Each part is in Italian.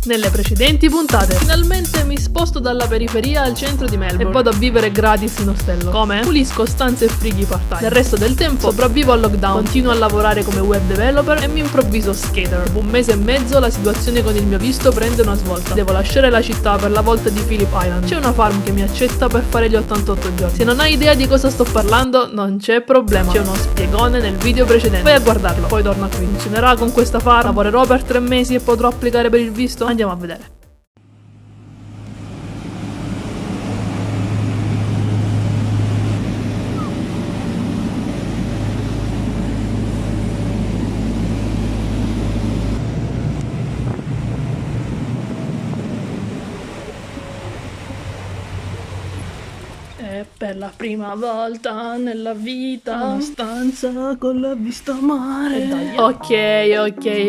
Nelle precedenti puntate, finalmente mi sposto dalla periferia al centro di Melbourne e vado a vivere gratis in ostello. Come? Pulisco stanze e frighi part-time. Nel resto del tempo sopravvivo al lockdown, continuo a lavorare come web developer e mi improvviso skater. Dopo un mese e mezzo la situazione con il mio visto prende una svolta. Devo lasciare la città per la volta di Phillip Island. C'è una farm che mi accetta per fare gli 88 giorni. Se non hai idea di cosa sto parlando, non c'è problema. C'è uno spiegone nel video precedente. Vai a guardarlo, poi torna qui. Funzionerà con questa farm? Lavorerò per 3 mesi e potrò applicare per il visto? Andiamo a vedere. E per la prima volta nella vita una stanza con la vista mare. Ok,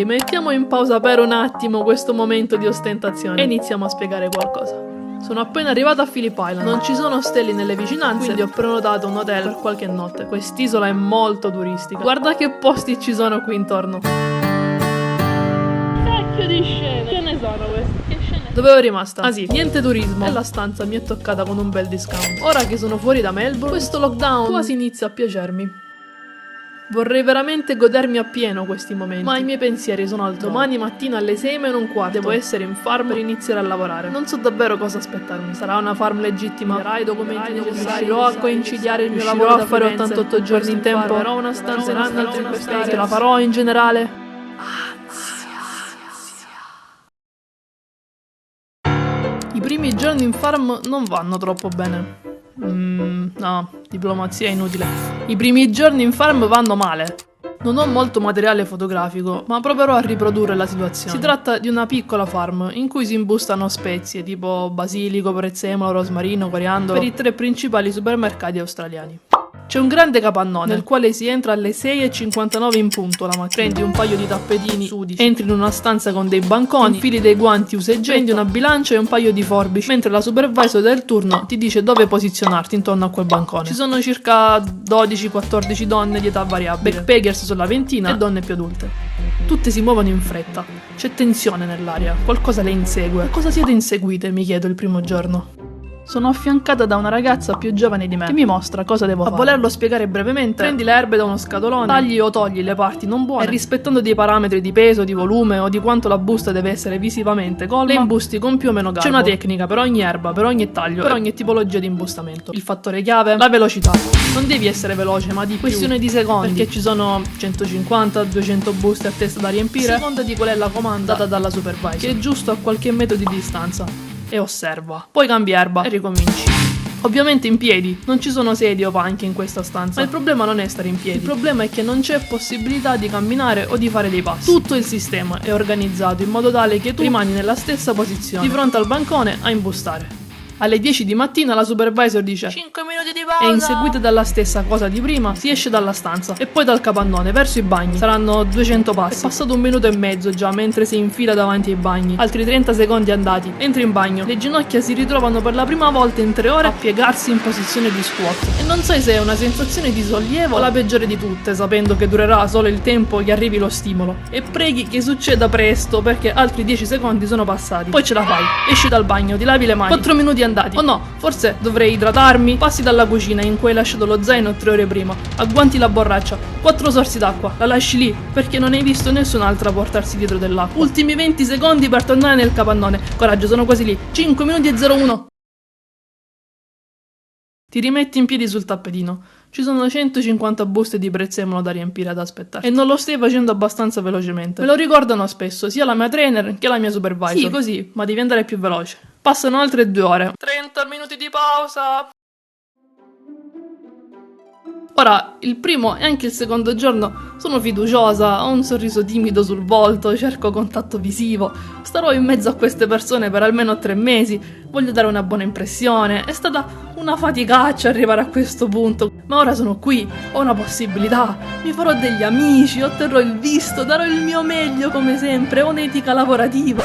mettiamo in pausa per un attimo questo momento di ostentazione e iniziamo a spiegare qualcosa. Sono appena arrivata a Phillip Island, non ci sono ostelli nelle vicinanze, quindi ho prenotato un hotel per qualche notte. Quest'isola è molto turistica. Guarda che posti ci sono qui intorno. Cacchio di scene, che ne sono queste? Dove ero rimasta? Ah sì, niente turismo e la stanza mi è toccata con un bel discount. Ora che sono fuori da Melbourne, questo lockdown quasi inizia a piacermi. Vorrei veramente godermi appieno questi momenti, ma i miei pensieri sono altrove. Domani mattina alle 6:15 devo essere in farm per iniziare a lavorare. Non so davvero cosa aspettarmi. Sarà una farm legittima? Darai i documenti necessari? Riuscirò a coincidiare il mio lavoro a fare 88 giorni in tempo? Avrò una stanza in altri investitori? Ce la farò in generale? I primi giorni in farm non vanno troppo bene. No, diplomazia è inutile. I primi giorni in farm vanno male. Non ho molto materiale fotografico, ma proverò a riprodurre la situazione. Si tratta di una piccola farm in cui si imbustano spezie tipo basilico, prezzemolo, rosmarino, coriandolo per i 3 principali supermercati australiani. C'è un grande capannone nel quale si entra alle 6:59 in punto la mattina. Prendi un paio di tappetini sudici, entri in una stanza con dei banconi, infili dei guanti usa e getta, prendi una bilancia e un paio di forbici, mentre la supervisor del turno ti dice dove posizionarti intorno a quel bancone. Ci sono circa 12-14 donne di età variabile, backpackers sulla ventina e donne più adulte. Tutte si muovono in fretta, c'è tensione nell'aria, qualcosa le insegue. Cosa siete inseguite? Mi chiedo il primo giorno. Sono affiancata da una ragazza più giovane di me che mi mostra cosa devo fare. A volerlo spiegare brevemente, prendi le erbe da uno scatolone, tagli o togli le parti non buone e rispettando dei parametri di peso, di volume o di quanto la busta deve essere visivamente colma, le imbusti con più o meno garbo. C'è una tecnica per ogni erba, per ogni taglio, per ogni tipologia di imbustamento. Il fattore chiave? La velocità. Non devi essere veloce, ma di questione di secondi, perché ci sono 150-200 buste a testa da riempire, a seconda di qual è la comanda data dalla supervisor, che è giusto a qualche metro di distanza. E osserva, poi cambi erba e ricominci. Ovviamente in piedi, non ci sono sedie o panche in questa stanza, ma il problema non è stare in piedi, il problema è che non c'è possibilità di camminare o di fare dei passi. Tutto il sistema è organizzato in modo tale che tu rimani nella stessa posizione, di fronte al bancone a imbustare. Alle 10 di mattina la supervisor dice 5 minuti di pausa e inseguita dalla stessa cosa di prima si esce dalla stanza e poi dal capannone verso i bagni. Saranno 200 passi. È passato 1 minuto e mezzo già mentre si infila davanti ai bagni. Altri 30 secondi andati. Entri in bagno. Le ginocchia si ritrovano per la prima volta in 3 ore a piegarsi in posizione di squat. E non sai se è una sensazione di sollievo o la peggiore di tutte, sapendo che durerà solo il tempo che arrivi lo stimolo. E preghi che succeda presto perché altri 10 secondi sono passati. Poi ce la fai. Esci dal bagno, ti lavi le mani. 4 minuti andati. Oh no, forse dovrei idratarmi. Passi dalla cucina in cui hai lasciato lo zaino 3 ore prima. Agguanti la borraccia. 4 sorsi d'acqua. La lasci lì perché non hai visto nessun'altra portarsi dietro dell'acqua. Ultimi 20 secondi per tornare nel capannone. Coraggio, sono quasi lì. 5 minuti e 01. Ti rimetti in piedi sul tappetino. Ci sono 150 buste di prezzemolo da riempire ad aspettare. E non lo stai facendo abbastanza velocemente. Me lo ricordano spesso, sia la mia trainer che la mia supervisor. Sì, così, ma devi andare più veloce. Passano altre 2 ore. 30 minuti di pausa. Ora, il primo e anche il secondo giorno sono fiduciosa, ho un sorriso timido sul volto, cerco contatto visivo, starò in mezzo a queste persone per almeno 3 mesi, voglio dare una buona impressione, è stata una faticaccia arrivare a questo punto, ma ora sono qui, ho una possibilità, mi farò degli amici, otterrò il visto, darò il mio meglio come sempre, ho un'etica lavorativa.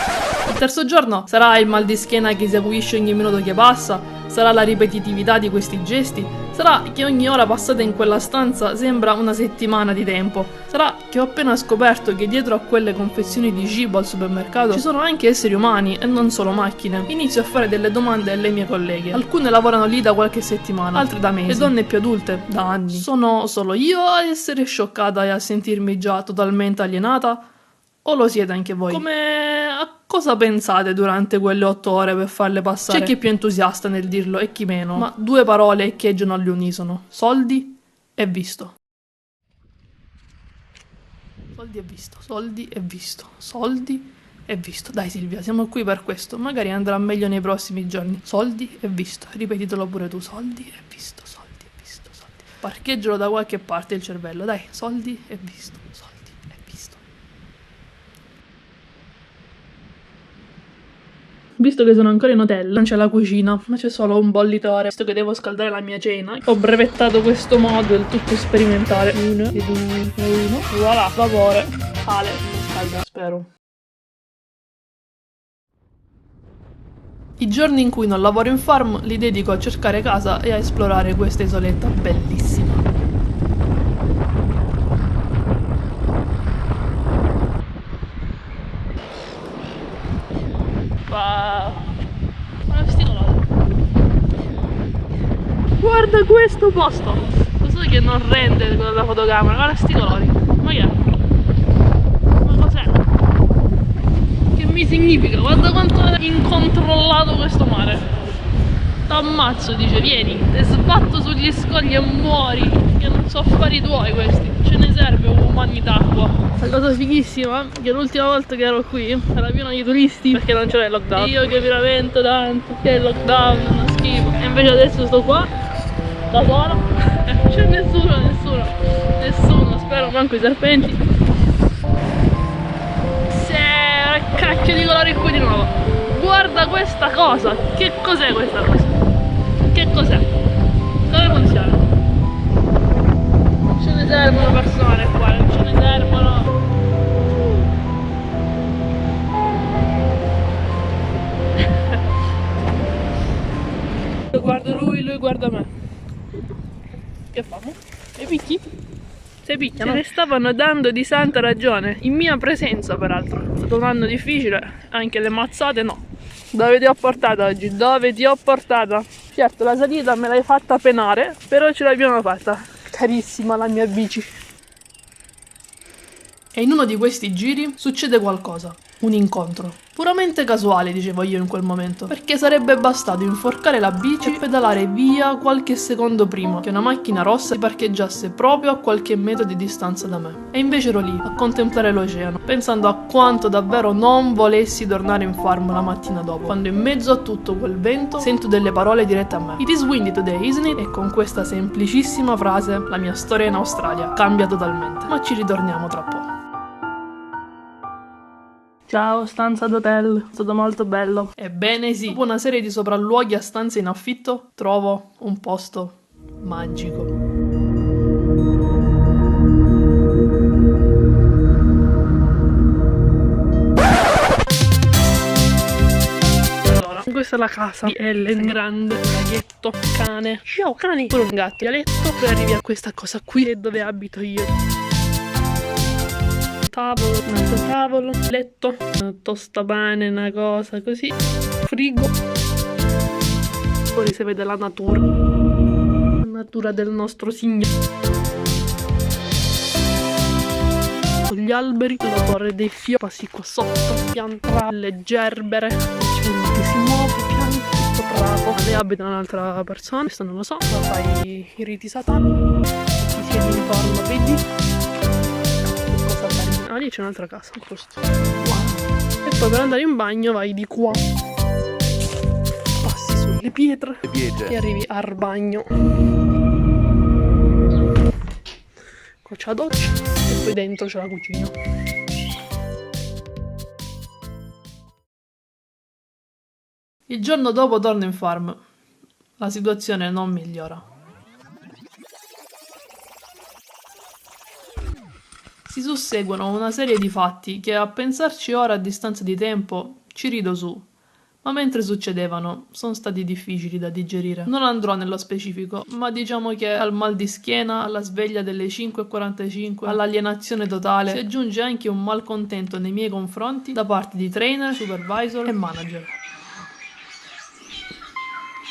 Il terzo giorno sarà il mal di schiena che si acuisce ogni minuto che passa, sarà la ripetitività di questi gesti, Sarà che ogni ora passata in quella stanza sembra una settimana di tempo. Sarà che ho appena scoperto che dietro a quelle confezioni di cibo al supermercato ci sono anche esseri umani e non solo macchine. Inizio a fare delle domande alle mie colleghe. Alcune lavorano lì da qualche settimana, altre da mesi. Le donne più adulte da anni. Sono solo io a essere scioccata e a sentirmi già totalmente alienata? O lo siete anche voi? A cosa pensate durante quelle 8 ore per farle passare? C'è chi è più entusiasta nel dirlo e chi meno, ma 2 parole echeggiano all'unisono: soldi e visto. Soldi e visto, soldi e visto, soldi e visto. Dai Silvia, siamo qui per questo, magari andrà meglio nei prossimi giorni. Soldi e visto, ripetitelo pure tu: soldi e visto, soldi e visto, soldi. Parcheggialo da qualche parte il cervello, dai, soldi e visto, soldi. Visto che sono ancora in hotel, non c'è la cucina, ma c'è solo un bollitore. Visto che devo scaldare la mia cena, ho brevettato questo modo del tutto sperimentale. 1, 2, 1, voilà, vapore, sale, scalda, spero. I giorni in cui non lavoro in farm li dedico a cercare casa e a esplorare questa isoletta bellissima. Guarda questo posto! Lo so che non rende con la fotocamera, guarda sti colori. Ma che è? Ma cos'è? Che mi significa? Guarda quanto è incontrollato questo mare. T'ammazzo, dice, vieni, te sbatto sugli scogli e muori. Che non so affari tuoi questi. Ce ne serve un bagno d'acqua. La cosa fighissima è che l'ultima volta che ero qui era pieno di turisti perché non c'era il lockdown. Io che mi lamento tanto che il lockdown è uno schifo. E invece adesso sto qua da sola. Non c'è nessuno, spero manco i serpenti. Se cacchio di colori qui di nuovo. Guarda questa cosa. Che cos'è questa cosa? Che cos'è? Come funziona? Ce ne servono persone qua, non ce ne servono. Io guardo lui guarda me. Che famo? E picchi? Se picchiano? Se ne stavano dando di santa ragione, in mia presenza peraltro. È stato un anno difficile, anche le mazzate no. Dove ti ho portata oggi? Dove ti ho portata? Certo, la salita me l'hai fatta penare, però ce l'abbiamo fatta. Carissima la mia bici. E in uno di questi giri succede qualcosa. Un incontro. Puramente casuale, dicevo io in quel momento. Perché sarebbe bastato inforcare la bici e pedalare via qualche secondo prima che una macchina rossa si parcheggiasse proprio a qualche metro di distanza da me. E invece ero lì, a contemplare l'oceano, pensando a quanto davvero non volessi tornare in farm la mattina dopo, quando in mezzo a tutto quel vento sento delle parole dirette a me. It is windy today, isn't it? E con questa semplicissima frase la mia storia in Australia cambia totalmente. Ma ci ritorniamo tra poco. Ciao, stanza d'hotel, è stato molto bello. Ebbene sì, dopo una serie di sopralluoghi a stanze in affitto, trovo un posto magico. Allora, questa è la casa di Ellen, grande, laghetto, cane. Ciao cani, pure un gatto, letto. Poi arrivi a questa cosa qui, è dove abito io. Tavolo, un altro tavolo, letto, una tostapane, una cosa così, frigo. Fuori si vede la natura del nostro Signore. Con gli alberi, la torre dei fiori, passi qua sotto, pianta, le gerbere, gente che si muove, piante, tutto prato. Lei abita un'altra persona, questo non lo so, ma fai i riti satanici, ti siedi intorno, vedi? Ah, lì c'è un'altra casa, giusto. Wow. E poi per andare in bagno vai di qua. Passi sulle pietre. E arrivi al bagno. Qua c'è la doccia e poi dentro c'è la cucina. Il giorno dopo torno in farm. La situazione non migliora. Si susseguono una serie di fatti che a pensarci ora a distanza di tempo ci rido su, ma mentre succedevano sono stati difficili da digerire. Non andrò nello specifico, ma diciamo che al mal di schiena, alla sveglia delle 5:45, all'alienazione totale, si aggiunge anche un malcontento nei miei confronti da parte di trainer, supervisor e manager,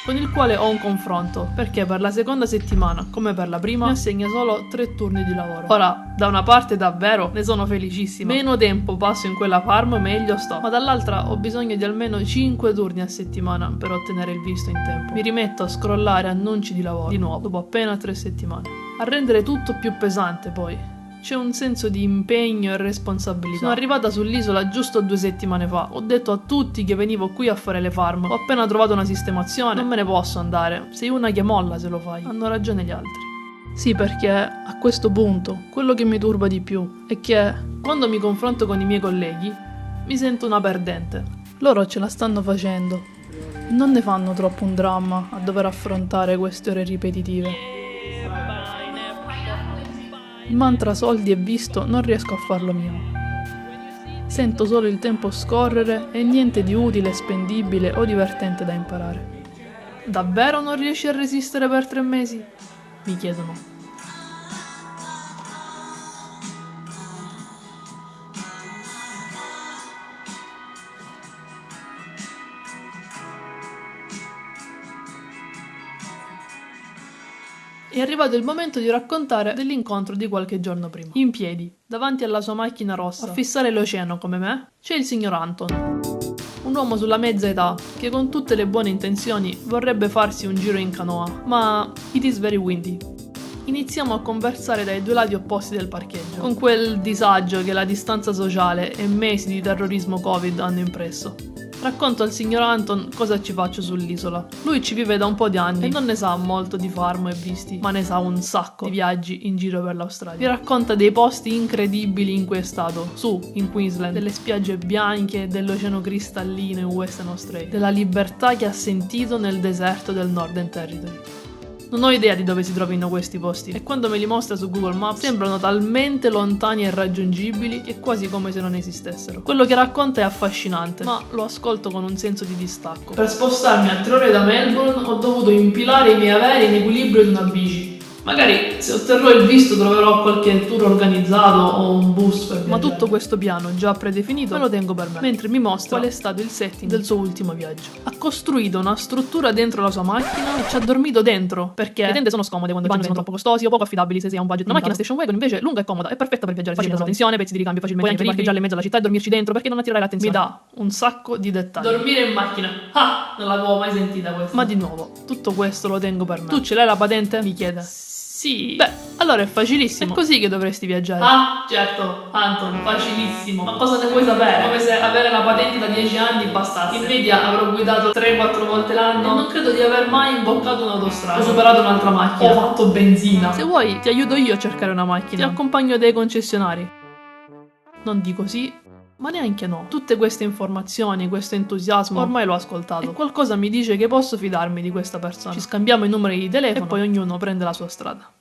con il quale ho un confronto, perché per la seconda settimana, come per la prima, mi assegna solo 3 turni di lavoro. Ora, da una parte davvero ne sono felicissima, meno tempo passo in quella farm meglio sto, ma dall'altra ho bisogno di almeno 5 turni a settimana per ottenere il visto in tempo. Mi rimetto a scrollare annunci di lavoro, di nuovo, dopo appena 3 settimane. A rendere tutto più pesante poi c'è un senso di impegno e responsabilità. Sono arrivata sull'isola giusto 2 settimane fa. Ho detto a tutti che venivo qui a fare le farm. Ho appena trovato una sistemazione. Non me ne posso andare. Sei una che molla se lo fai. Hanno ragione gli altri. Sì, perché a questo punto quello che mi turba di più è che quando mi confronto con i miei colleghi mi sento una perdente. Loro ce la stanno facendo. Non ne fanno troppo un dramma a dover affrontare queste ore ripetitive. Il mantra soldi e visto non riesco a farlo mio. Sento solo il tempo scorrere e niente di utile, spendibile o divertente da imparare. Davvero non riesci a resistere per 3 mesi? Mi chiedono. È arrivato il momento di raccontare dell'incontro di qualche giorno prima. In piedi, davanti alla sua macchina rossa, a fissare l'oceano come me, c'è il signor Anton. Un uomo sulla mezza età, che con tutte le buone intenzioni vorrebbe farsi un giro in canoa, ma it is very windy. Iniziamo a conversare dai 2 lati opposti del parcheggio, con quel disagio che la distanza sociale e mesi di terrorismo Covid hanno impresso. Racconto al signor Anton cosa ci faccio sull'isola. Lui ci vive da un po' di anni e non ne sa molto di farm e visti, ma ne sa un sacco di viaggi in giro per l'Australia. Vi racconta dei posti incredibili in cui è stato, su, in Queensland, delle spiagge bianche, dell'oceano cristallino in Western Australia, della libertà che ha sentito nel deserto del Northern Territory. Non ho idea di dove si trovino questi posti e quando me li mostra su Google Maps sembrano talmente lontani e irraggiungibili che è quasi come se non esistessero. Quello che racconta è affascinante, ma lo ascolto con un senso di distacco. Per spostarmi a 3 ore da Melbourne ho dovuto impilare i miei averi in equilibrio di una bici. Magari se otterrò il visto troverò qualche tour organizzato o un bus per viaggiare. Ma tutto questo piano già predefinito me lo tengo per me, mentre mi mostra qual è stato il setting del suo ultimo viaggio. Ha costruito una struttura dentro la sua macchina e ci ha dormito dentro, perché le tende sono scomode quando i bagni sono troppo costosi o poco affidabili se si ha un budget. Una macchina station wagon invece lunga e comoda, è perfetta per viaggiare facile, tensione, pezzi di ricambio facilmente, puoi anche parcheggiare in mezzo alla città e dormirci dentro perché non attirare l'attenzione. Mi dà un sacco di dettagli. Dormire in macchina. Ah, non l'avevo mai sentita questa. Ma di nuovo, tutto questo lo tengo per me. Tu ce l'hai la patente? Mi chiede. Sì. Beh, allora è facilissimo. È così che dovresti viaggiare. Ah, certo, Anton, facilissimo. Ma cosa ne vuoi sapere? Come se avere la patente da 10 anni bastasse. In media avrò guidato 3-4 volte l'anno e non credo di aver mai imboccato un'autostrada. Ho superato un'altra macchina. Ho fatto benzina. Se vuoi, ti aiuto io a cercare una macchina. Ti accompagno dai concessionari. Non dico sì, ma neanche no. Tutte queste informazioni, questo entusiasmo, ormai l'ho ascoltato. E qualcosa mi dice che posso fidarmi di questa persona. Ci scambiamo i numeri di telefono e poi ognuno prende la sua strada.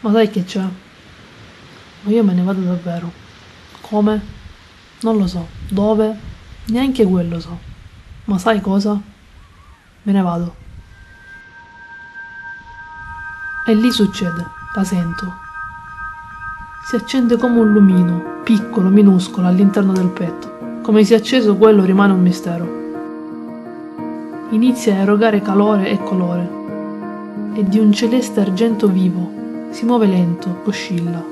Ma sai che c'è? Ma io me ne vado davvero. Come? Non lo so. Dove? Neanche quello so. Ma sai cosa? Me ne vado. E lì succede, la sento. Si accende come un lumino, piccolo, minuscolo, all'interno del petto. Come si è acceso quello rimane un mistero. Inizia a erogare calore e colore. È di un celeste argento vivo. Si muove lento, oscilla.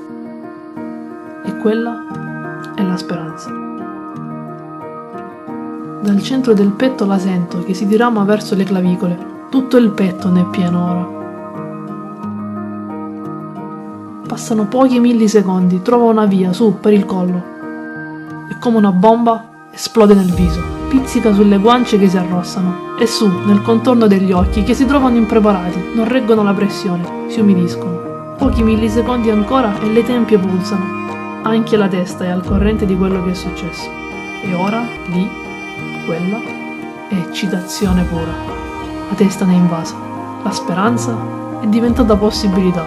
E quella è la speranza. Dal centro del petto la sento che si dirama verso le clavicole. Tutto il petto ne è pieno ora. Passano pochi millisecondi, trova una via, su, per il collo. E come una bomba esplode nel viso, pizzica sulle guance che si arrossano e su, nel contorno degli occhi che si trovano impreparati, non reggono la pressione, si umidiscono. Pochi millisecondi ancora e le tempie pulsano. Anche la testa è al corrente di quello che è successo. E ora, lì, quella è eccitazione pura. La testa ne è invasa. La speranza è diventata possibilità.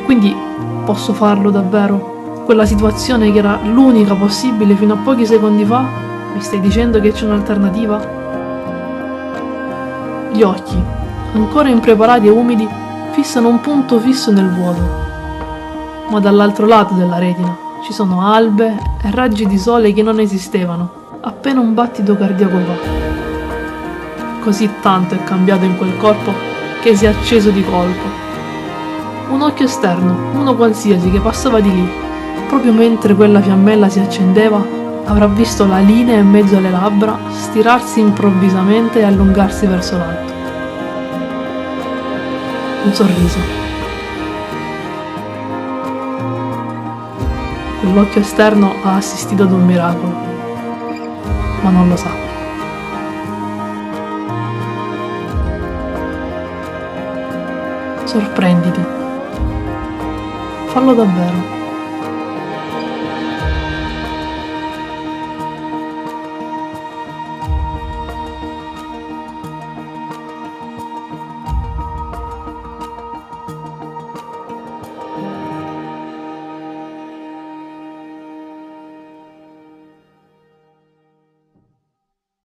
Quindi posso farlo davvero? Quella situazione che era l'unica possibile fino a pochi secondi fa? Mi stai dicendo che c'è un'alternativa? Gli occhi, ancora impreparati e umidi, fissano un punto fisso nel vuoto. Ma dall'altro lato della retina ci sono albe e raggi di sole che non esistevano, appena un battito cardiaco va. Così tanto è cambiato in quel corpo che si è acceso di colpo. Un occhio esterno, uno qualsiasi che passava di lì, proprio mentre quella fiammella si accendeva, avrà visto la linea in mezzo alle labbra stirarsi improvvisamente e allungarsi verso l'alto. Un sorriso. Quell'occhio esterno ha assistito ad un miracolo, ma non lo sa. Sorprenditi. Fallo davvero.